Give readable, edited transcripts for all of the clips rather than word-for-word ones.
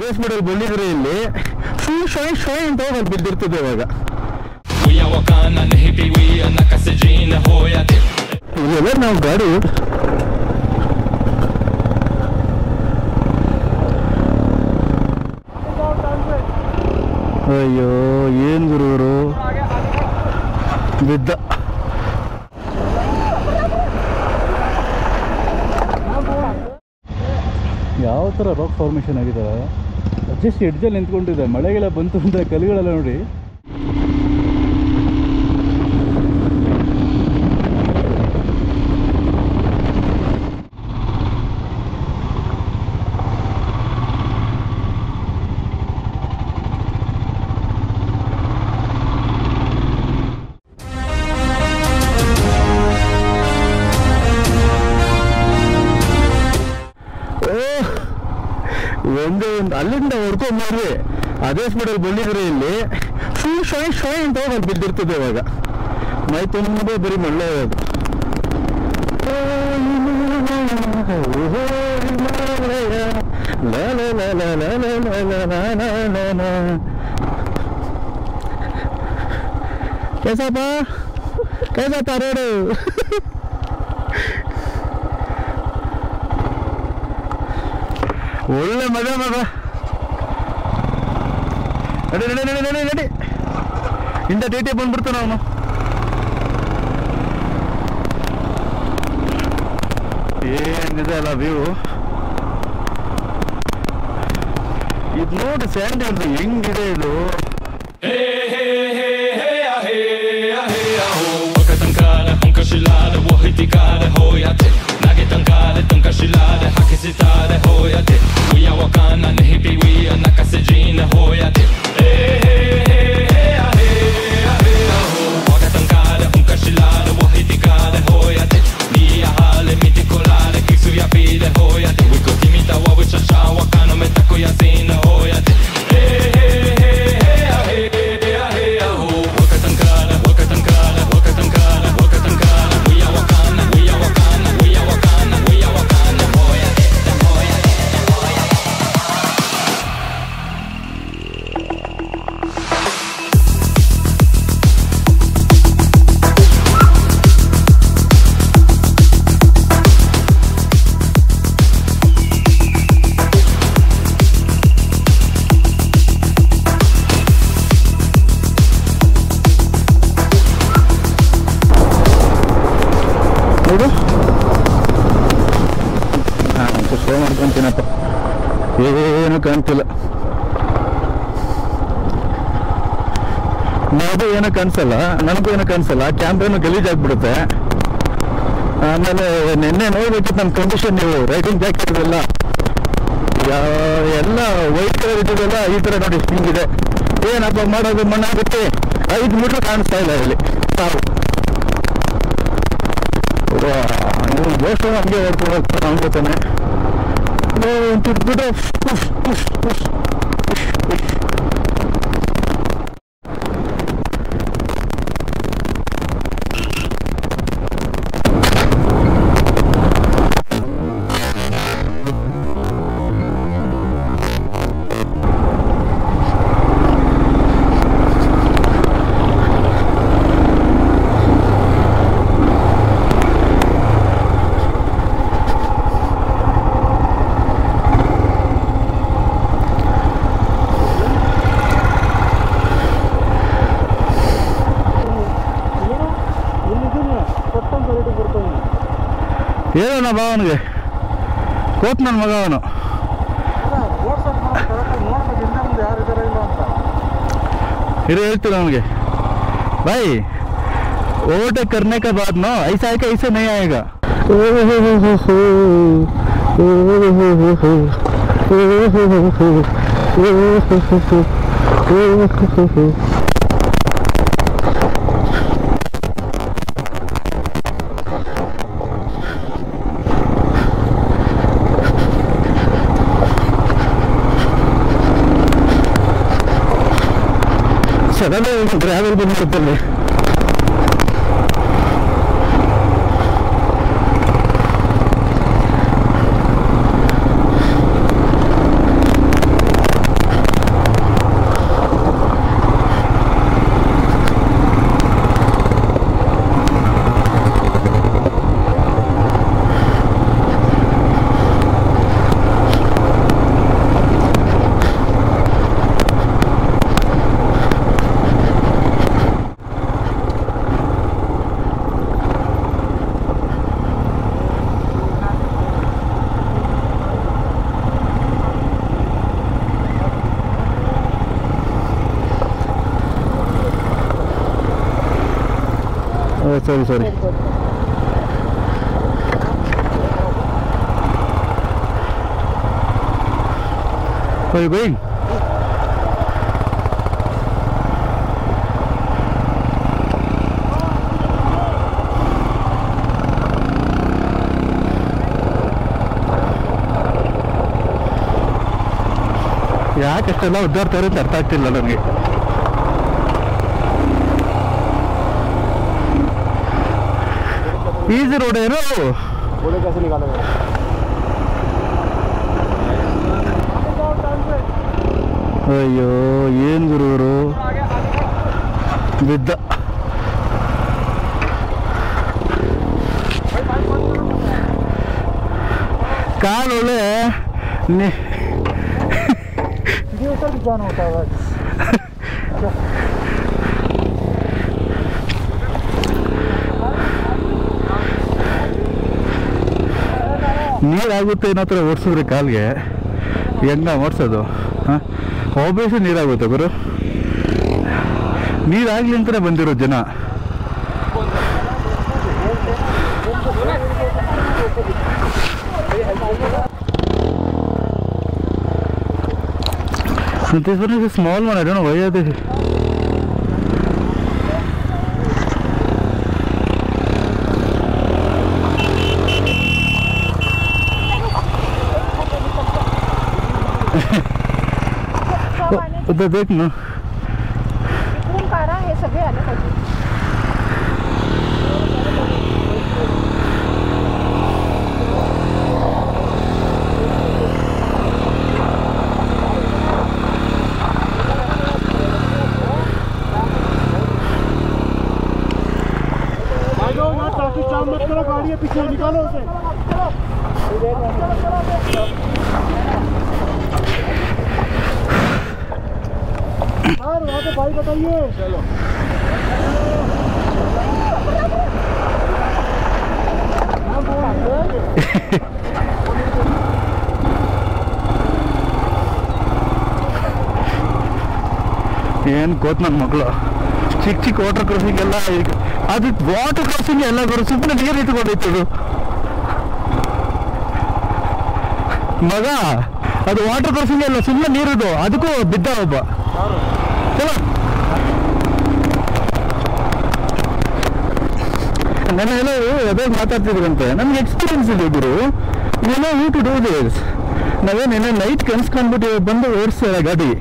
ಅದೇ ಸ್ಪೀಡಲ್ಲಿ ಬಂದಿದ್ರೆ ಇಲ್ಲಿ ಫುಲ್ ಶಾಯ್ ಅಂತ ಹೋಗಿ ಬಿದ್ದಿರ್ತದೆ ಇವಾಗ. ಇವೆಲ್ಲ ನಾವು ಗಾಡಿ ಅಯ್ಯೋ ಏನ್ ಗುರುವರು ಬಿದ್ದ. ಯಾವ ಥರ ರಾಕ್ ಫಾರ್ಮೇಷನ್ ಆಗಿದೆ, ಜಸ್ಟ್ ಎಡ್ಜಲ್ಲಿ ನಿಂತ್ಕೊಂಡಿದೆ. ಮಳೆಗೆಲ್ಲ ಬಂತು ಅಂತ ಕಲ್ಲುಗಳೆಲ್ಲ ನೋಡಿ. ಒಂದು ಅಲ್ಲಿಂದ ಹೊಡ್ಕೊಂಡ್ ಮಾಡ್ರಿ ಅದೇ ಸ್ಪೀಡಲ್ಲಿ ಬಂದಿದ್ರೆ ಇಲ್ಲಿ ಫುಲ್ ಶಾಯ್ ಅಂತ ಹೋಗಿ ಬಿದ್ದಿರ್ತದೆ ಇವಾಗ. ಮೈ ತುಂಬ ಬರೀ ಮಳ್ಳೆ ಅದು. कैसा रोड ಒಳ್ಳೆ ಮಗ ನಡಿ ನಡಿ ನಡಿ ನಡಿ ನಡಿ ಇಂದ ಟಿ ಬಂದ್ಬಿಡ್ತಾನ ಅವನು. ಏನಿದೆ ಅಲ್ಲ ವ್ಯೂ ಇದು ನೋಡಿ. ಸ್ಯಾಂಡಿ ಅಂತ ಹೆಂಗಿದೆ ಇದು. ಸ್ಲೋ ಮಾಡ್ಕೊಂತೀನಪ್ಪ, ಏನು ಕಾಣ್ತಿಲ್ಲ. ನಾವು ಏನೋ ಕಾಣಿಸಲ್ಲ, ನನಗೂ ಏನೋ ಕಾಣಿಸಲ್ಲ. ಕ್ಯಾಮ್ರೇನು ಗಲೀಜಾಗ್ಬಿಡುತ್ತೆ. ಆಮೇಲೆ ನಿನ್ನೆ ನೋಡ್ಬೇಕಿತ್ತು ನನ್ನ ಕಂಡೀಷನ್. ನೀವು ರೈಡಿಂಗ್ ಜಾಕೆಟ್ ಇದೆಲ್ಲ ಎಲ್ಲ ವೈಟ್ ಕಲರ್ ಇದ್ದಿದ್ದೆಲ್ಲ ಈ ಥರ ನೋಡಿ ಹಿಂಗಿದೆ. ಏನಪ್ಪ ಮಾಡೋದು, ಮಣ್ಣಾಗುತ್ತೆ. 5 ಮೀಟ್ರ್ ಕಾಣಿಸ್ತಾ ಇಲ್ಲ ಇಲ್ಲಿ ತಾವು. ನೀವು ಜೋಶ ಹಂಗೆ ಹೊಡ್ಕೊಂಡು ಅನ್ಕೋತಾನೆ. ಹೇಳೋಣ ಬಾ ಅವನಿಗೆ, ಕೋತ್ ನನ್ನ ಮಗ ಅವನು. ಹೇಳ್ತೀನಿ ಅವನಿಗೆ, भाई ओवरटेक करने के बाद ना ऐसा है कि ऐसे नहीं आएगा. ಸಡನ್ ಗ್ರಾವೆಲ್ ಬಂದ್ಬಿಡುತ್ತಲ್ಲಿ. Sorry. Where are you going? ಯಾಕೆ ಅಷ್ಟೆಲ್ಲ ಒದ್ದಾಡ್ತಾರೆ ಅಂತ ಅರ್ಥ ಆಗ್ತಿಲ್ಲ ನನಗೆ. ಈಸಿ ರೋಡ್ ಏನು? ಅಯ್ಯೋ ಏನ್ ಗುರುವರು ಬಿದ್ದ. ಕಾಲು ಒಳ್ಳೆ ನೀರಾಗುತ್ತೆ ಏನೋ ಥರ ಓಡಿಸಿದ್ರೆ ಕಾಲ್ಗೆ ಹೆಂಗ ಓಡಿಸೋದು? ಹಾಂ, ಆಬ್ವಿಯಸ್ಲಿ ನೀರಾಗುತ್ತೆ ಗುರು. ನೀರಾಗ್ಲಿ ಅಂತಲೇ ಬಂದಿರೋ ಜನ. This one is a small one. I don't know why are they. उधर देख ना. इकडून काढा, हे सगळे आले पाहिजे. गाड़ी पीछे निकालो उसे. हाँ, वहाँ पे भाई बताइए. चलो. ಏನು ಗೊತ್ತು ನನ್ನ ಮಕ್ಕಳು ಚಿಕ್ಕ ಚಿಕ್ಕ ವಾಟರ್ ಕ್ರಾಸಿಂಗ್ ಎಲ್ಲ ಅದು ವಾಟರ್ ಕ್ರಾಸಿಂಗ್ ಎಲ್ಲ ಬರೋ ಸುಮ್ಮನೆ ನೀರು ಇಟ್ಕೊಂಡಿತ್ತು ಮಗ. ಅದು ವಾಟರ್ ಕ್ರಾಸಿಂಗ್ ಎಲ್ಲ ಸುಮ್ಮನೆ ನೀರಿದು, ಅದಕ್ಕೂ ಬಿದ್ದ ಒಬ್ಬ. ಚಲೋ ನಾನೆಲ್ಲ ಅದೇ ಮಾತಾಡ್ತಿದ್ರಂತೆ. ನಮ್ಗೆ ಎಕ್ಸ್ಪೀರಿಯನ್ಸ್ ಇದೆ ಗುರು. ಏನೋ ಹೂ ಟು ಡೂ ದಿಸ್. ನಾವೇನೇನೋ ನೈಟ್ ಕನ್ಸ್ಕೊಂಡ್ಬಿಟ್ಟು ಬಂದು ಓಡಿಸ್ತಾರೆ ಗಾಡಿ.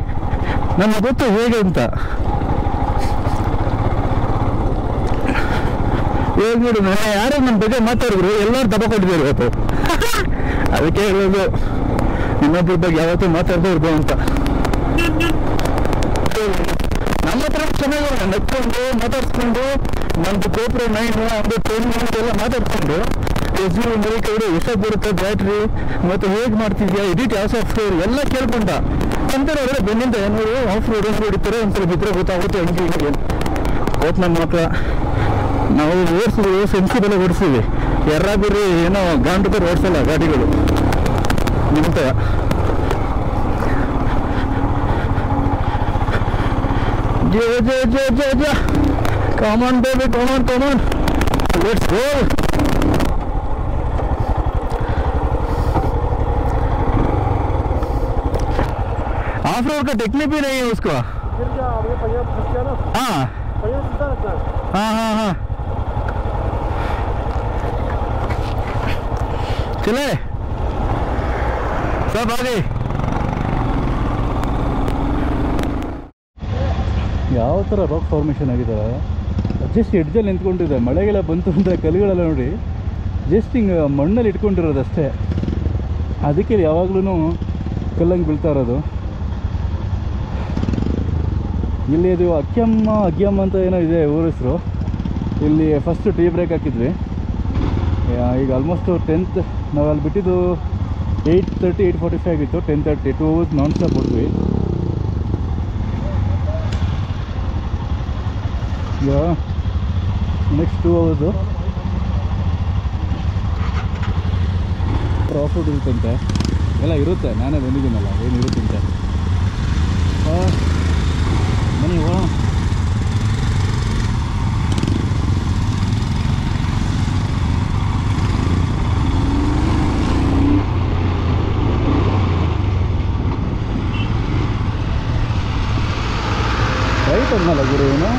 ನನಗೆ ಗೊತ್ತು ಹೇಗೆ ಅಂತ. ಹೇಳ್ಬಿಡು, ನಾನು ಯಾರೋ ನನ್ನ ಬಗ್ಗೆ ಮಾತಾಡಿದ್ರು ಎಲ್ಲರೂ ದಬ್ಬ ಕೊಟ್ಟಿದ್ದಾರೆ ಇವತ್ತು. ಅದಕ್ಕೆ ಹೇಳೋದು ಇನ್ನೊಬ್ಬರ ಬಗ್ಗೆ ಯಾವತ್ತೂ ಮಾತಾಡದೇ ಇರ್ಬೋದು ಅಂತ. ನಮ್ಮ ಹತ್ರ ಚೆನ್ನಾಗಿ ನಕ್ಕೊಂಡು ಮಾತಾಡ್ಸ್ಕೊಂಡು ನಮ್ದು GoPro 9 ಒಂದು 10 ಎಲ್ಲ ಮಾತಾಡ್ಕೊಂಡು ಕಡೆ ಎಷ್ಟೊತ್ತು ಬರುತ್ತೆ ಬ್ಯಾಟ್ರಿ ಮತ್ತು ಹೇಗೆ ಮಾಡ್ತಿದ್ಯಾ, ಎಡಿಟ್ ಯಾವ ಸಾಫ್ಟ್ವೇರ್ ಎಲ್ಲ ಕೇಳ್ಕೊಂಡ ಅಂತಾರೆ. ಅವರೇ ಬೆನ್ನಿಂದ ಏನೋ ಆಫ್ ರೋಡ್ ಹೊಡಿತಾರೆ, ಒಂದ್ಸಲ ಬಿದ್ದರೆ ಗೊತ್ತಾಗುತ್ತೆ. ಹಂಗೆ ಹಿಂಗೆ ಹೋತ್ ನಮ್ಮ ಮಕ್ಕಳ ನಾವು ಓಡಿಸಿದ್ವಿ, ಸೆನ್ಸಿಬಲ್ ಓಡಿಸ್ತೀವಿ. ಎರ್ರಾಗುರಿ ಏನೋ ಗಾಂಡ್ತಾರೆ ಓಡಿಸಲ್ಲ ಗಾಡಿಗಳು ನಿಂತ. Come on baby, come on. Let's go. Of road का टेक्निक भी नहीं है उसको. हाँ हाँ. चले सब आगे. ಯಾವ ಥರ ರಾಕ್ ಫಾರ್ಮೇಷನ್ ಆಗಿದ್ದಾರೆ. ಜಸ್ಟ್ ಎಡ್ಜಲ್ಲಿ ನಿಂತ್ಕೊಂಡಿದೆ. ಮಳೆಗೆಲ್ಲ ಬಂತು ಅಂದರೆ ಕಲ್ಲುಗಳೆಲ್ಲ ನೋಡಿ ಜಸ್ಟ್ ಹಿಂಗೆ ಮಣ್ಣಲ್ಲಿ ಇಟ್ಕೊಂಡಿರೋದಷ್ಟೇ. ಅದಕ್ಕೆ ಯಾವಾಗ್ಲೂ ಕಲ್ಲಂಗೆ ಬೀಳ್ತಾ ಇರೋದು. ಇಲ್ಲಿ ಇದು ಅಗ್ಯಮ್ಮ ಅಂತ ಏನೋ ಇದೆ ಊರ ಹೆಸರು. ಇಲ್ಲಿ ಫಸ್ಟ್ ಟೀ ಬ್ರೇಕ್ ಹಾಕಿದ್ವಿ. ಈಗ ಆಲ್ಮೋಸ್ಟ್ 10th ನಾವು ಅಲ್ಲಿ ಬಿಟ್ಟಿದ್ದು 8:30 8:45 ಆಗಿತ್ತು. 10:30 2 hours ನಾನ್ ಸ್ಟಾಪ್ ಹೊಡ್ವಿ. ಈಗ ನೆಕ್ಸ್ಟ್ 2 hours ಪ್ರಾಫಿಟ್ ಇರುತ್ತಂತೆ. ಎಲ್ಲ ಇರುತ್ತೆ, ನಾನೇ ಬಂದಿದ್ದೀನಲ್ಲ ಏನಿರುತ್ತಂತೆ. ಬನ್ನಿ ಹೋಗೋಣ. ಅಂದ್ನಲ್ಲ ಗುರು ಏನು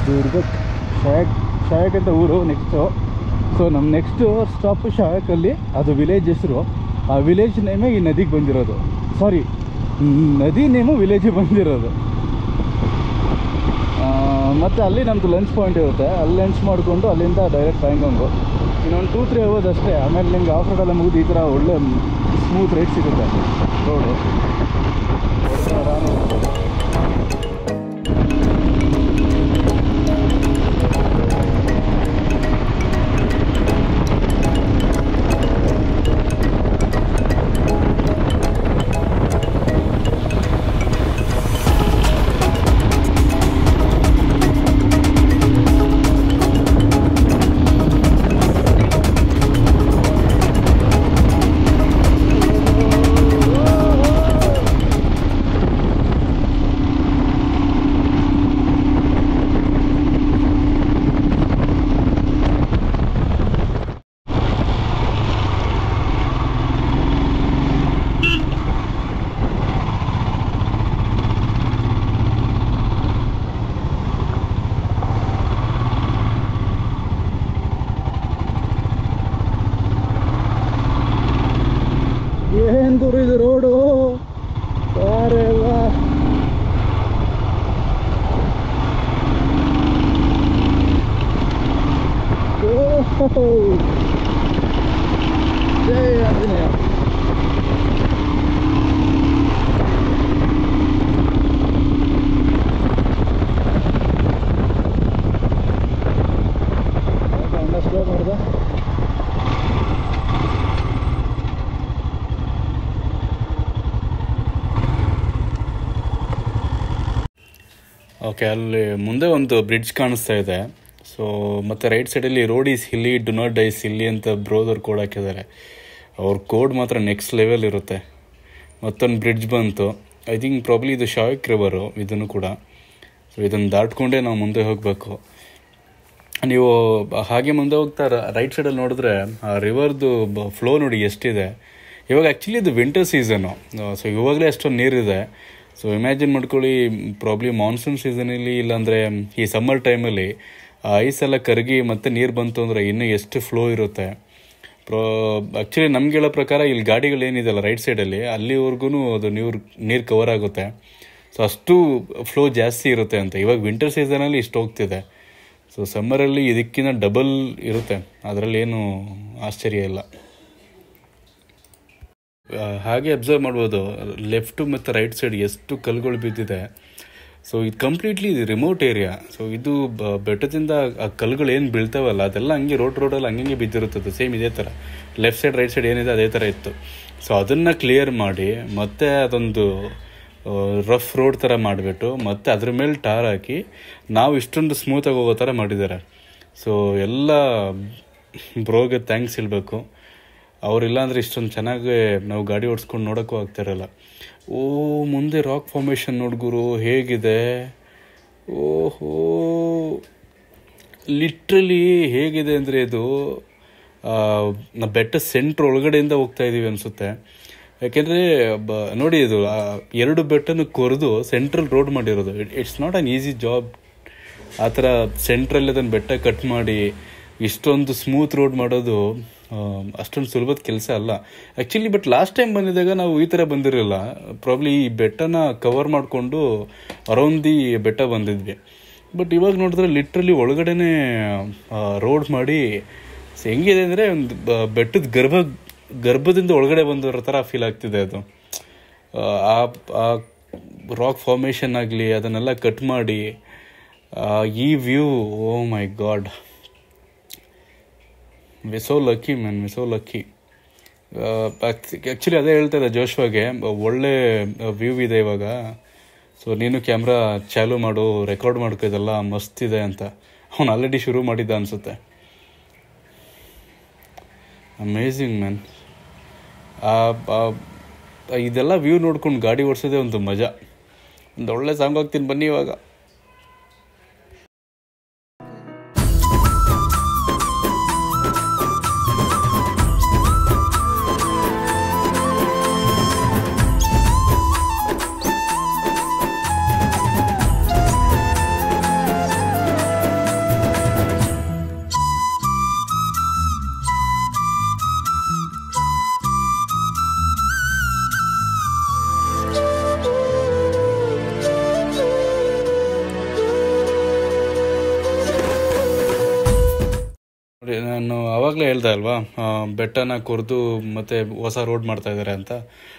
ದುರ್ಗ ಶಾಯಕ್ ಅಂತ ಊರು ನೆಕ್ಸ್ಟು. ಸೊ ನಮ್ಮ ನೆಕ್ಸ್ಟು ಸ್ಟಾಪು ಶಾಯಕಲ್ಲಿ, ಅದು ವಿಲೇಜ್ ಹೆಸರು. ಆ ವಿಲೇಜ್ ನೇಮೇ ಈ ನದಿಗೆ ಬಂದಿರೋದು, ಸಾರಿ ನದಿ ನೇಮು ವಿಲೇಜಿಗೆ ಬಂದಿರೋದು. ಮತ್ತು ಅಲ್ಲಿ ನಮ್ಮದು ಲಂಚ್ ಪಾಯಿಂಟ್ ಇರುತ್ತೆ, ಅಲ್ಲಿ ಲಂಚ್ ಮಾಡಿಕೊಂಡು ಅಲ್ಲಿಂದ ಡೈರೆಕ್ಟ್ ಪ್ಯಾಂಗಾಂಗು. ಇನ್ನೊಂದು 2-3 ಅವರ್ಸ್ ಅಷ್ಟೇ. ಆಮೇಲೆ ನಿಮ್ಗೆ ಆಫ್ ರೋಡೆಲ್ಲ ಮುಗಿದು ಈ ಥರ ಒಳ್ಳೆ ಸ್ಮೂತ್ ರೈಡ್ ಸಿಗುತ್ತೆ ರೋಡು. ಆರಾಮ ಏನು ಗುರು ಇದು ರೋಡು, ಅರೆ ವಾ. ಜೈ ಆಂಜನೇಯ. ಸ್ಲೋ ಮಾಡ್ದ. ಓಕೆ, ಅಲ್ಲಿ ಮುಂದೆ ಒಂದು ಬ್ರಿಡ್ಜ್ ಕಾಣಿಸ್ತಾ ಇದೆ. ಸೊ ಮತ್ತು ರೈಟ್ ಸೈಡಲ್ಲಿ road is hilly, do not dice hilly ಅಂತ ಬ್ರೋದರ್ ಕೋಡ್ ಹಾಕಿದ್ದಾರೆ. ಅವ್ರ ಕೋಡ್ ಮಾತ್ರ ನೆಕ್ಸ್ಟ್ ಲೆವೆಲ್ ಇರುತ್ತೆ. ಮತ್ತೊಂದು ಬ್ರಿಡ್ಜ್ ಬಂತು, ಐ ಥಿಂಕ್ ಪ್ರಾಬ್ಲಿ ಇದು ಶಾಯಕ್ ರಿವರು ಇದನ್ನು ಕೂಡ. ಸೊ ಇದನ್ನು ದಾಟ್ಕೊಂಡೇ ನಾವು ಮುಂದೆ ಹೋಗಬೇಕು. ನೀವು ಹಾಗೆ ಮುಂದೆ ಹೋಗ್ತಾ ರೈಟ್ ಸೈಡಲ್ಲಿ ನೋಡಿದ್ರೆ ಆ ರಿವರ್ದು ಫ್ಲೋ ನೋಡಿ ಎಷ್ಟಿದೆ. ಇವಾಗ ಆ್ಯಕ್ಚುಲಿ ಇದು ವಿಂಟರ್ ಸೀಸನು, ಸೊ ಇವಾಗಲೇ ಅಷ್ಟೊಂದು ನೀರಿದೆ. ಸೊ ಇಮ್ಯಾಜಿನ್ ಮಾಡ್ಕೊಳ್ಳಿ, ಪ್ರಾಬ್ಲಿ ಮಾನ್ಸೂನ್ ಸೀಸನಲ್ಲಿ ಇಲ್ಲಾಂದರೆ ಈ ಸಮ್ಮರ್ ಟೈಮಲ್ಲಿ ಐಸ್ ಎಲ್ಲ ಕರಗಿ ಮತ್ತೆ ನೀರು ಬಂತು ಅಂದರೆ ಇನ್ನೂ ಎಷ್ಟು ಫ್ಲೋ ಇರುತ್ತೆ. ಆ್ಯಕ್ಚುಲಿ ನಮ್ಗೆ ಹೇಳೋ ಪ್ರಕಾರ ಇಲ್ಲಿ ಗಾಡಿಗಳೇನಿದೆಯಲ್ಲ ರೈಟ್ ಸೈಡಲ್ಲಿ, ಅಲ್ಲಿವರೆಗೂ ಅದು ನೀರು ಕವರ್ ಆಗುತ್ತೆ. ಸೊ ಅಷ್ಟು ಫ್ಲೋ ಜಾಸ್ತಿ ಇರುತ್ತೆ ಅಂತ. ಇವಾಗ ವಿಂಟರ್ ಸೀಸನಲ್ಲಿ ಇಷ್ಟು ಹೋಗ್ತಿದೆ. ಸೊ ಸಮ್ಮರಲ್ಲಿ ಇದಕ್ಕಿಂತ ಡಬಲ್ ಇರುತ್ತೆ, ಅದರಲ್ಲಿ ಏನು ಆಶ್ಚರ್ಯ ಇಲ್ಲ. ಹಾಗೆ ಅಬ್ಸರ್ವ್ ಮಾಡ್ಬೋದು ಲೆಫ್ಟು ಮತ್ತು ರೈಟ್ ಸೈಡ್ ಎಷ್ಟು ಕಲ್ಲುಗಳು ಬಿದ್ದಿದೆ. ಸೊ ಇದು ಕಂಪ್ಲೀಟ್ಲಿ ಇದು ರಿಮೋಟ್ ಏರಿಯಾ. ಸೊ ಇದು ಬೆಟ್ಟದಿಂದ ಆ ಕಲ್ಲುಗಳು ಏನು ಬೀಳ್ತಾವಲ್ಲ ಅದೆಲ್ಲ ಹಂಗೆ ರೋಡಲ್ಲಿ ಹಂಗೆ ಬಿದ್ದಿರುತ್ತದೆ. ಸೇಮ್ ಇದೇ ಥರ ಲೆಫ್ಟ್ ಸೈಡ್ ರೈಟ್ ಸೈಡ್ ಏನಿದೆ ಅದೇ ಥರ ಇತ್ತು. ಸೊ ಅದನ್ನು ಕ್ಲಿಯರ್ ಮಾಡಿ ಮತ್ತೆ ಅದೊಂದು ರಫ್ ರೋಡ್ ಥರ ಮಾಡಿಬಿಟ್ಟು ಮತ್ತೆ ಅದ್ರ ಮೇಲೆ ಟಾರ್ ಹಾಕಿ ನಾವು ಇಷ್ಟೊಂದು ಸ್ಮೂತಾಗಿ ಹೋಗೋ ಥರ ಮಾಡಿದ್ದಾರೆ. ಸೊ ಎಲ್ಲ ಬ್ರೋಗೆ ಥ್ಯಾಂಕ್ಸ್ ಹೇಳಬೇಕು. ಅವರಿಲ್ಲ ಅಂದರೆ ಇಷ್ಟೊಂದು ಚೆನ್ನಾಗಿ ನಾವು ಗಾಡಿ ಓಡಿಸ್ಕೊಂಡು ನೋಡೋಕ್ಕೂ ಆಗ್ತಿರಲ್ಲ. ಓ ಮುಂದೆ ರಾಕ್ ಫಾರ್ಮೇಷನ್ ನೋಡ್ಗುರು ಹೇಗಿದೆ. ಓಹೋ, ಲಿಟ್ರಲಿ ಹೇಗಿದೆ ಅಂದರೆ ಇದು ಬೆಟ್ಟ ಸೆಂಟ್ರ್ ಒಳಗಡೆಯಿಂದ ಹೋಗ್ತಾ ಇದ್ದೀವಿ ಅನಿಸುತ್ತೆ. ಯಾಕೆಂದರೆ ನೋಡಿ ಇದು 2 ಬೆಟ್ಟನೂ ಕೊರೆದು ಸೆಂಟ್ರಲ್ ರೋಡ್ ಮಾಡಿರೋದು. It's not on easy job. ಆ ಥರ ಸೆಂಟ್ರಲ್ಲಿ ಅದನ್ನು ಬೆಟ್ಟ ಕಟ್ ಮಾಡಿ ಇಷ್ಟೊಂದು ಸ್ಮೂತ್ ರೋಡ್ ಮಾಡೋದು ಅಷ್ಟೊಂದು ಸುಲಭದ ಕೆಲಸ ಅಲ್ಲ ಆ್ಯಕ್ಚುಲಿ. ಬಟ್ ಲಾಸ್ಟ್ ಟೈಮ್ ಬಂದಿದ್ದಾಗ ನಾವು ಈ ಥರ ಬಂದಿರಲಿಲ್ಲ. ಪ್ರಾಬ್ಲಿ ಈ ಬೆಟ್ಟನ ಕವರ್ ಮಾಡಿಕೊಂಡು ಅರೌಂಡ್ ದಿ ಬೆಟ್ಟ ಬಂದಿದ್ವಿ. ಬಟ್ ಇವಾಗ ನೋಡಿದ್ರೆ ಲಿಟ್ರಲಿ ಒಳಗಡೆನೇ ರೋಡ್ ಮಾಡಿ ಹೆಂಗಿದೆ ಅಂದರೆ ಒಂದು ಬೆಟ್ಟದ ಗರ್ಭದಿಂದ ಒಳಗಡೆ ಬಂದಿರೋ ಥರ ಫೀಲ್ ಆಗ್ತಿದೆ. ಅದು ಆ ರಾಕ್ ಫಾರ್ಮೇಷನ್ ಆಗಲಿ ಅದನ್ನೆಲ್ಲ ಕಟ್ ಮಾಡಿ ಈ view, oh my god, we so lucky man, we so lucky. Actually ಅದೇ ಹೇಳ್ತಾರೆ ಜೋಶ್ವಾಗೆ, ಒಳ್ಳೆ ವ್ಯೂ ಇದೆ ಇವಾಗ, ಸೊ ನೀನು ಕ್ಯಾಮ್ರಾ ಚಾಲು ಮಾಡು, ರೆಕಾರ್ಡ್ ಮಾಡ್ಕೋ, ಇದೆಲ್ಲ ಮಸ್ತ್ ಇದೆ ಅಂತ. ಅವನು ಆಲ್ರೆಡಿ ಶುರು ಮಾಡಿದ್ದ ಅನಿಸುತ್ತೆ. Amazing man. ಇದೆಲ್ಲ ವ್ಯೂ ನೋಡ್ಕೊಂಡು ಗಾಡಿ ಓಡಿಸೋದೇ ಒಂದು ಮಜಾ. ಒಂದು ಒಳ್ಳೆ ಸಾಂಗ್ ಹೋಗ್ತೀನಿ ಬನ್ನಿ ಇವಾಗ. ನೋಡಿ, ನಾನು ಆವಾಗಲೇ ಹೇಳ್ದೆ ಅಲ್ವಾ, ಬೆಟ್ಟನ ಕೊರೆದು ಮತ್ತು ಹೊಸ ರೋಡ್ ಮಾಡ್ತಾ ಇದ್ದಾರೆ ಅಂತ.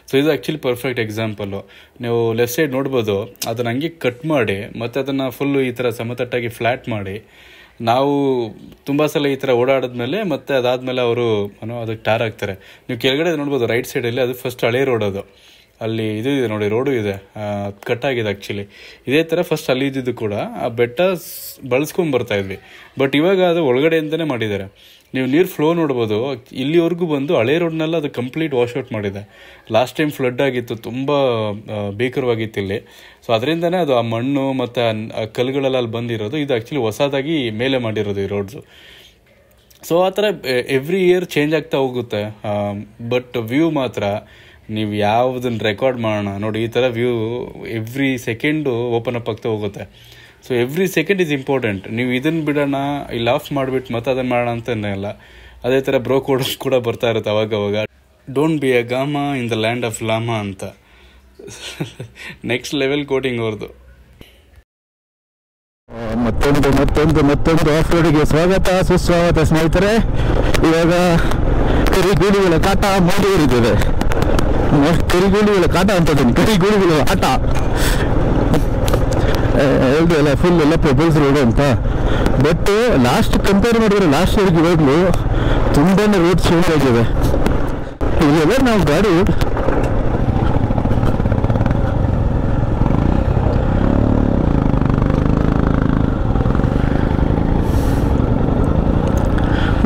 ಸೊ ಇದು ಆ್ಯಕ್ಚುಲಿ ಪರ್ಫೆಕ್ಟ್ ಎಕ್ಸಾಂಪಲ್ಲು. ನೀವು ಲೆಫ್ಟ್ ಸೈಡ್ ನೋಡ್ಬೋದು, ಅದನ್ನು ಹಂಗೆ ಕಟ್ ಮಾಡಿ ಮತ್ತು ಅದನ್ನು ಫುಲ್ಲು ಈ ಥರ ಸಮತಟ್ಟಾಗಿ ಫ್ಲ್ಯಾಟ್ ಮಾಡಿ, ನಾವು ತುಂಬ ಸಲ ಈ ಥರ ಓಡಾಡಿದ್ಮೇಲೆ ಮತ್ತು ಅದಾದಮೇಲೆ ಅವರು ಅದಕ್ಕೆ ಟಾರ್ ಹಾಕ್ತಾರೆ. ನೀವು ಕೆಳಗಡೆ ನೋಡ್ಬೋದು ರೈಟ್ ಸೈಡಲ್ಲಿ, ಅದು ಫಸ್ಟ್ ಹಳೆ ರೋಡ್, ಅದು ಅಲ್ಲಿ ಇದು ಇದೆ ನೋಡಿ, ರೋಡು ಇದೆ, ಕಟ್ಟಾಗಿದೆ ಆ್ಯಕ್ಚುಲಿ. ಇದೇ ಥರ ಫಸ್ಟ್ ಅಲ್ಲಿ ಇದ್ದಿದ್ದು ಕೂಡ ಆ ಬೆಟ್ಟ ಬಳಸ್ಕೊಂಬರ್ತಾ ಇದ್ವಿ. ಬಟ್ ಇವಾಗ ಅದು ಒಳಗಡೆಯಿಂದನೇ ಮಾಡಿದ್ದಾರೆ. ನೀವು ನೀರು ಫ್ಲೋ ನೋಡ್ಬೋದು, ಇಲ್ಲಿವರೆಗೂ ಬಂದು ಹಳೆ ರೋಡ್ನೆಲ್ಲ ಅದು ಕಂಪ್ಲೀಟ್ ವಾಶ್ಔಟ್ ಮಾಡಿದೆ. ಲಾಸ್ಟ್ ಟೈಮ್ ಫ್ಲಡ್ ಆಗಿತ್ತು, ತುಂಬ ಭೀಕರವಾಗಿತ್ತು ಇಲ್ಲಿ. ಸೊ ಅದರಿಂದನೇ ಅದು ಆ ಮಣ್ಣು ಮತ್ತು ಆ ಕಲ್ಲುಗಳೆಲ್ಲ ಅಲ್ಲಿ ಬಂದಿರೋದು. ಇದು ಆ್ಯಕ್ಚುಲಿ ಹೊಸದಾಗಿ ಮೇಲೆ ಮಾಡಿರೋದು ಈ ರೋಡ್ಸು. ಸೊ ಆ ಥರ ಎವ್ರಿ ಇಯರ್ ಚೇಂಜ್ ಆಗ್ತಾ ಹೋಗುತ್ತೆ. ಬಟ್ ವ್ಯೂ ಮಾತ್ರ ನೀವು ಯಾವುದನ್ನು ರೆಕಾರ್ಡ್ ಮಾಡೋಣ ನೋಡಿ, ಈ ಥರ view every second open up ಆಗ್ತಾ ಹೋಗುತ್ತೆ. So every second is important. ನೀವು ಇದನ್ನು ಬಿಡೋಣ, ಇಲ್ಲಿ ಆಫ್ ಮಾಡಿಬಿಟ್ಟು ಮತ್ತೆ ಅದನ್ನು ಮಾಡೋಣ ಅಂತಲೇ ಇಲ್ಲ. ಅದೇ ಥರ ಬ್ರೋ ಕೋಡ್ ಕೂಡ ಬರ್ತಾ ಇರುತ್ತೆ ಅವಾಗವಾಗ. Don't be a gamma in the land of llama ಅಂತ. ನೆಕ್ಸ್ಟ್ ಲೆವೆಲ್ ಕೋಟಿಂಗ್ ಅವ್ರದ್ದು. ಮತ್ತೊಂದು ಆಫ್ ರೋಡಿಗೆ ಸ್ವಾಗತ ಸುಸ್ವಾಗತ ಸ್ನೇಹಿತರೆ. ಇವಾಗ ಕರಿಗೂಳಿಗಳ ಕಾಟ ಮುಂದುವರಿದಿದೆ. ಕರಿಗೂಳಿಗಳ ಕಾಟ ಅಂತದನ್ನು, ಕರಿಗೂಳಿಗಳ ಆಟ ಹೇಳ್ದು ಅಲ್ಲ, ಫುಲ್ ಎಲ್ಲ ಪೆಬಲ್ಸ್ ರೋಡ್ ಅಂತ. ಬಟ್ ಲಾಸ್ಟ್ ಕಂಪೇರ್ ಮಾಡಿದ್ರೆ ಲಾಸ್ಟ್ ಇಯರ್ಗೆ ಇವಾಗಲೂ ತುಂಬಾ ರೋಡ್ ಚೇಂಜ್ ಆಗಿದೆ. ಇಲ್ಲೆಲ್ಲ ನಾವು ಗಾಡಿ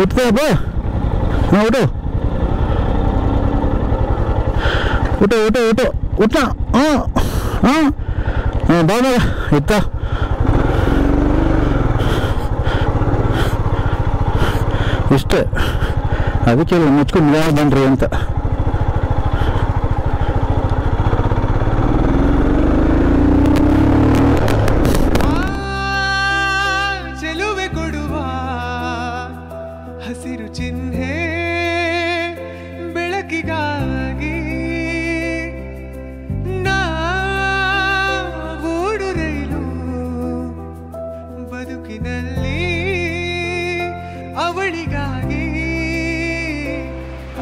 ಉಟ್ಕಪ್ಪ, ಹಾಂ ಊಟ ಊಟ ಊಟ ಊಟ ಊಟ ಹಾಂ ಹಾಂ ಹಾಂ ಬಾಗ ಇತ್ತ. ಇಷ್ಟೇ, ಅದಕ್ಕೆ ಮುಚ್ಕೊಂಡು ಯಾವ ಬನ್ರಿ ಅಂತ. ಚೆಲುವೆ ಕೊಡುವ ಹಸಿರು ಚಿಹ್ನೆ ಬೆಳಕಿಗಾಗಿ ನಾವೋಡು ರೈಲು ಬದುಕಿನಲ್ಲಿ ಅವಳಿಗಾಗಿ.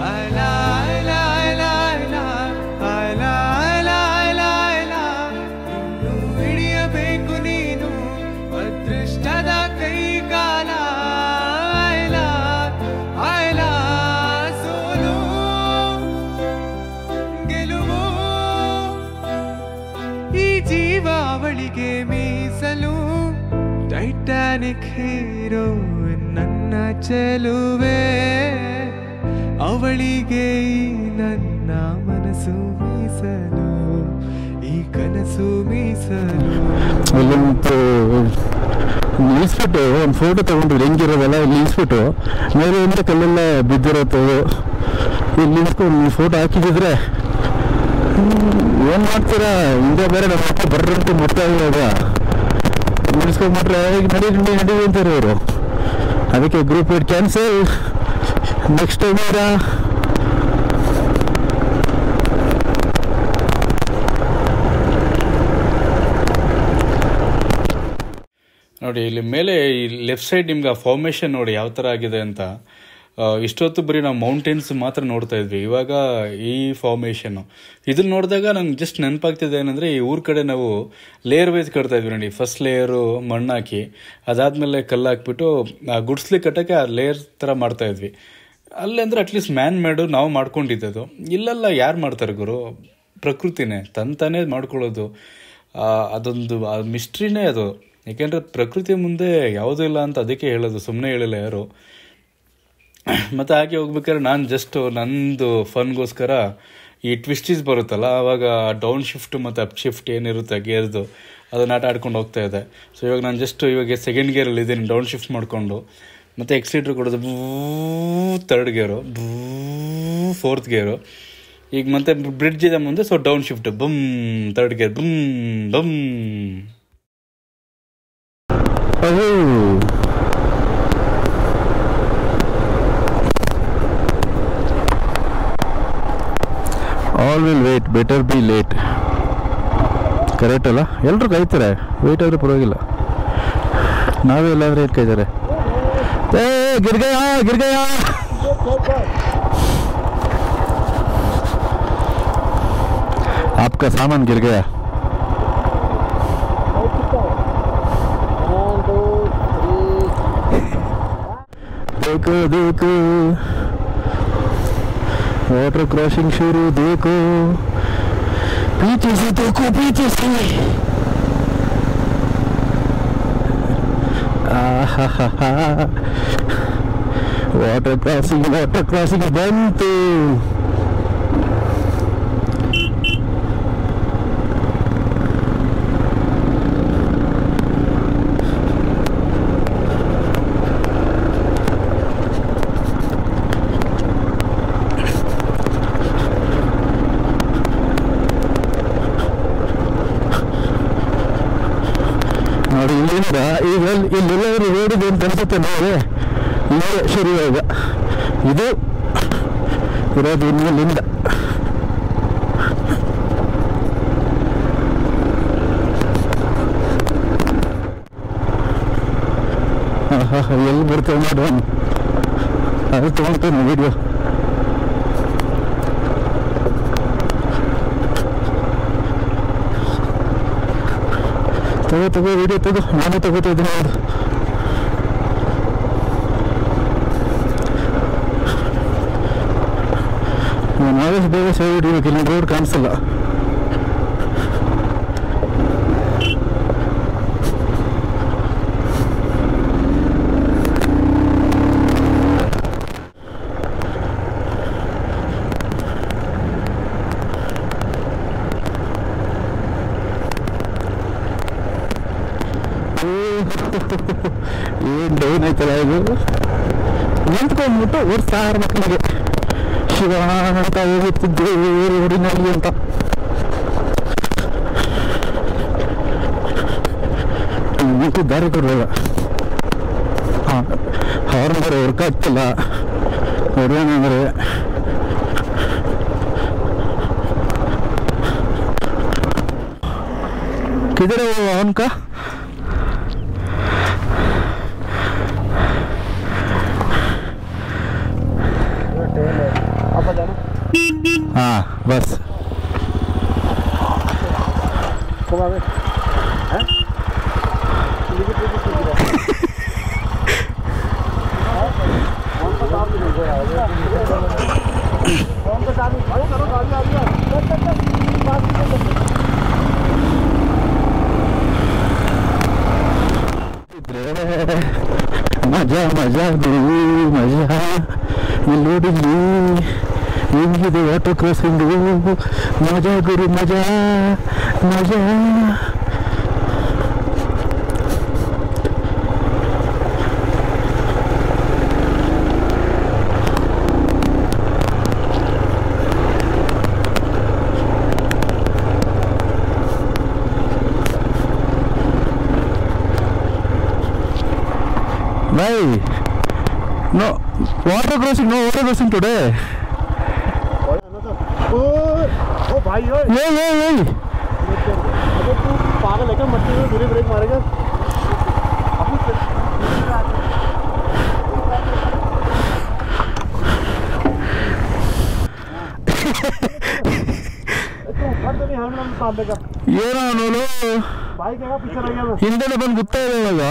ಅಲಾ ಅಲಾ ಅಲಾ ಅಲಾ ಅಲಾ ಅಲಾ ಅಲಾ ಅಲಾ ಇನ್ನು ಹಿಡಿಯಬೇಕು ನೀನು ಅದೃಷ್ಟದ ಕೈಗಾಲ. ಅಲಾ ಅಲಾ ಸೋಲು ಗೆಲುವು ಈ ಜೀವ ಅವಳಿಗೆ ಮೀಸಲು. ಟೈಟಾನಿಕ್ ಹೀರೋ ನನ್ನ ಚೆಲುವೆ, ಅವಳಿಗೆ ಈ ನನ್ನ ಮನಸ್ಸು ಮೀಸಲು, ಈ ಕನಸು ಮೀಸಲು. ಇಲ್ಲಂತೂ ನಿಲ್ಲಿಸ್ಬಿಟ್ಟು ಒಂದು ಫೋಟೋ ತೊಗೊಂಡ್ರು, ಹೆಂಗಿರೋದಲ್ಲ ಇಲ್ಲಿ ನಿಲ್ಲಿಸ್ಬಿಟ್ಟು ಮೇಲೆ ಇಂದ ಕಲ್ಲೆಲ್ಲ ಬಿದ್ದಿರತ್ತದು. ಇಲ್ಲಿ ನಿಲ್ಸ್ಕೊಂಡು ಫೋಟೋ ಹಾಕಿದ್ರೆ ಏನು ಮಾಡ್ತೀರಾ, ಹಿಂದೆ ಬೇರೆ ನಮ್ಮ ಅಪ್ಪ ಬರ್ರಂತೂ ಮುಟ್ತಾ ಇವಾಗ ನಿಲ್ಸ್ಕೊಂಡ್ಬಿಟ್ರೆ ಈಗ ನಡಿ ಅಂತಾರೆ ಅವರು. ಅದಕ್ಕೆ group eight cancel. Next time ನೋಡಿ ಇಲ್ಲಿ ಮೇಲೆ ಈ ಲೆಫ್ಟ್ ಸೈಡ್ ನಿಮ್ಗೆ ಆ ಫಾರ್ಮೇಷನ್ ನೋಡಿ ಯಾವ ಥರ ಆಗಿದೆ ಅಂತ. ಇಷ್ಟೊತ್ತು ಬರೀ ನಾವು ಮೌಂಟೇನ್ಸ್ ಮಾತ್ರ ನೋಡ್ತಾ ಇದ್ವಿ, ಇವಾಗ ಈ ಫಾರ್ಮೇಷನ್ನು ಇದನ್ನ ನೋಡಿದಾಗ ನಂಗೆ ಜಸ್ಟ್ ನೆನಪಾಗ್ತಿದೆ ಏನಂದರೆ, ಈ ಊರ ಕಡೆ ನಾವು ಲೇಯರ್ ವೈಸ್ ಕಟ್ತಾ ಇದ್ವಿ ನೋಡಿ. ಫಸ್ಟ್ ಲೇಯರು ಮಣ್ಣು ಹಾಕಿ, ಅದಾದಮೇಲೆ ಕಲ್ಲು ಹಾಕ್ಬಿಟ್ಟು ಗುಡ್ಸ್ಲಿ ಕಟ್ಟೋಕ್ಕೆ ಆ ಲೇಯರ್ ಥರ ಮಾಡ್ತಾ ಇದ್ವಿ. ಅಲ್ಲಿ ಅಂದರೆ ಅಟ್ಲೀಸ್ಟ್ ಮ್ಯಾನ್ ಮೇಡು ನಾವು ಮಾಡ್ಕೊಂಡಿದ್ದದು. ಇಲ್ಲೆಲ್ಲ ಯಾರು ಮಾಡ್ತಾರೆ ಗುರು, ಪ್ರಕೃತಿನೇ ತಂತಾನೇ ಮಾಡ್ಕೊಳ್ಳೋದು. ಅದೊಂದು ಮಿಸ್ಟ್ರಿನೇ ಅದು. ಏಕೆಂದರೆ ಪ್ರಕೃತಿ ಮುಂದೆ ಯಾವುದೂ ಇಲ್ಲ ಅಂತ ಅದಕ್ಕೆ ಹೇಳೋದು, ಸುಮ್ಮನೆ ಹೇಳಿಲ್ಲ ಯಾರು. ಮತ್ತು ಹಾಗೆ ಹೋಗ್ಬೇಕಾದ್ರೆ ನಾನು ಜಸ್ಟ್ ನಂದು ಫನ್ಗೋಸ್ಕರ ಈ ಟ್ವಿಸ್ಟೀಸ್ ಬರುತ್ತಲ್ಲ, ಆವಾಗ ಡೌನ್ ಶಿಫ್ಟ್ ಮತ್ತು ಅಪ್ ಶಿಫ್ಟ್ ಏನಿರುತ್ತೆ ಗೇರ್ದು, ಅದನ್ನು ಆಟ ಆಡ್ಕೊಂಡು ಹೋಗ್ತಾ ಇದೆ. ಸೊ ಇವಾಗ ನಾನು ಜಸ್ಟ್ ಇವಾಗ ಸೆಕೆಂಡ್ ಗೇರಲ್ಲಿ ಇದ್ದೀನಿ, ಡೌನ್ ಶಿಫ್ಟ್ ಮಾಡಿಕೊಂಡು. ಮತ್ತು ಎಕ್ಸಿಲೇಟರ್ ಕೊಡೋದು ಥರ್ಡ್ ಗೇರು, ಫೋರ್ತ್ ಗೇರು. ಈಗ ಮತ್ತೆ ಬ್ರಿಡ್ಜ್ ಇದೆ ಮುಂದೆ, ಸೊ ಡೌನ್ ಶಿಫ್ಟ್ ಬಮ್, ಥರ್ಡ್ ಗೇರ್ ಬಮ್ ಬಮ್. All will wait, better be late. Correct ಅಲ್ಲ, ಎಲ್ಲರೂ ಕಾಯ್ತಾರೆ. ವೇಟ್ ಆದರೆ ಪರವಾಗಿಲ್ಲ, ನಾವೇ ಎಲ್ಲಾದರೆ ಏನು ಕಾಯ್ತಾರೆ. गिर गया आपका सामान गिर गया। 1 2 3 देखो वाटर क्रॉसिंग शुरू, देखो पीछे से, देखो पीछे से। वाटर क्रॉसिंग बनते। ನೋಡಿ ಇಲ್ಲಿಂದ ಈಗ ಇಲ್ಲೆಲ್ಲ ರೋಡ್ ಇದೆ ಅಂತ ಅನ್ಸುತ್ತೆ ನೋಡಿ. ಇಲ್ಲೇ ಶುರು ಈಗ ಇದು ಇರೋದು ಇನ್ನಲ್ಲಿಂದ. ಎಲ್ಲಿ ಬರ್ತೇವೆ ನೋಡುವ, ಅದು ತೊಗೊಳ್ತೇನೆ ವಿಡಿಯೋ. ತಗೋ ವಿಡಿಯೋ ತಗೋ, ನಾನು ತಗೋತಾ ಇದ್ದೀನಿ ನೋಡು. ನಾವೇ ಬೇಗ ಸೇವ್ ಹಿಡಿಬೇಕು, ಇಲ್ಲಿ ರೋಡ್ ಕಾಣಿಸಲ್ಲ. ಏನು ಡೌನ್ ಆಯ್ತಲ್ಲ ಇದು. ನಿಂತ್ಕೊಂಡ್ಬಿಟ್ಟು ಓಡಿಸ್ತಾರ ಮಕ್ಕಳಿಗೆ ಶಿವ ಅಂತ ಹೋಗುತ್ತಿದ್ದೆ ರೋಡಿನಲ್ಲಿ ಅಂತ. ನಿಂತು ದಾರಿ ಕೊಡುವಾಗ ಹಾರ್ನ್ ಬೇರೆ ವರ್ಕ್ ಆಗ್ತಿಲ್ಲ. ಅವ್ರೇನಂದ್ರೆ किधर है वो उनका? हाँ बस मजा मजा मजा इल्लोडिल्ली ಹೆಂಗಿದೆ ವಾಟರ್ ಕ್ರಾಸಿಂಗು. ಮಜಾ ಗುರು ಮಜಾ ಮಜಾ. भाई no water crossing today. ओ भाई ये अबे तू पागल है क्या? मट्टी में धीरे ब्रेक मारेगा? ಏನೋ भाई क्या पीछे रह गया? ಹಿಂದೆ ಬಂದು ಗೊತ್ತಾಯಿಲ್ಲ ಇವಾಗ.